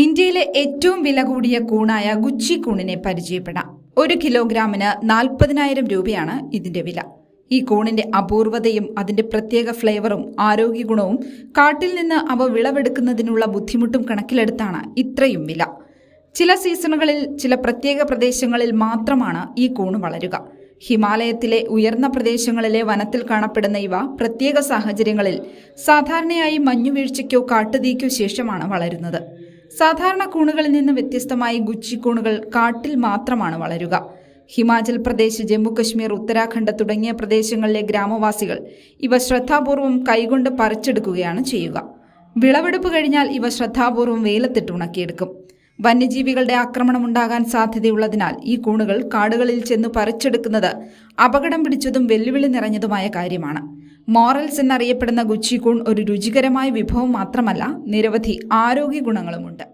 ഇന്ത്യയിലെ ഏറ്റവും വില കൂടിയ കൂണായ ഗുച്ചി കൂണിനെ പരിചയപ്പെടാം. 1 കിലോഗ്രാമിന് 40,000 രൂപയാണ് ഇതിന്റെ വില. ഈ കൂണിന്റെ അപൂർവതയും അതിന്റെ പ്രത്യേക ഫ്ലേവറും ആരോഗ്യഗുണവും കാട്ടിൽ നിന്ന് അവ വിളവെടുക്കുന്നതിനുള്ള ബുദ്ധിമുട്ടും കണക്കിലെടുത്താണ് ഇത്രയും വില. ചില സീസണുകളിൽ ചില പ്രത്യേക പ്രദേശങ്ങളിൽ മാത്രമാണ് ഈ കൂണ് വളരുക. ഹിമാലയത്തിലെ ഉയർന്ന പ്രദേശങ്ങളിലെ വനത്തിൽ കാണപ്പെടുന്ന ഇവ പ്രത്യേക സാഹചര്യങ്ങളിൽ സാധാരണയായി മഞ്ഞുവീഴ്ചയ്ക്കോ കാട്ടുതീക്കോ ശേഷമാണ് വളരുന്നത്. സാധാരണ കൂണുകളിൽ നിന്ന് വ്യത്യസ്തമായി ഗുച്ചി കൂണുകൾ കാട്ടിൽ മാത്രമാണ് വളരുക. ഹിമാചൽ പ്രദേശ്, ജമ്മു കശ്മീർ, ഉത്തരാഖണ്ഡ് തുടങ്ങിയ പ്രദേശങ്ങളിലെ ഗ്രാമവാസികൾ ഇവ ശ്രദ്ധാപൂർവം കൈകൊണ്ട് പറിച്ചെടുക്കുകയാണ് ചെയ്യുക. വിളവെടുപ്പ് കഴിഞ്ഞാൽ ഇവ ശ്രദ്ധാപൂർവം വെയിലത്തിട്ട് ഉണക്കിയെടുക്കും. വന്യജീവികളുടെ ആക്രമണം ഉണ്ടാകാൻ സാധ്യതയുള്ളതിനാൽ ഈ കൂണുകൾ കാടുകളിൽ ചെന്ന് പറിച്ചെടുക്കുന്നത് അപകടം പിടിച്ചതും വെല്ലുവിളി നിറഞ്ഞതുമായ കാര്യമാണ്. മോറൽസ് എന്നറിയപ്പെടുന്ന ഗുച്ചി കൂൺ ഒരു രുചികരമായ വിഭവം മാത്രമല്ല, നിരവധി ആരോഗ്യ ഗുണങ്ങളുമുണ്ട്.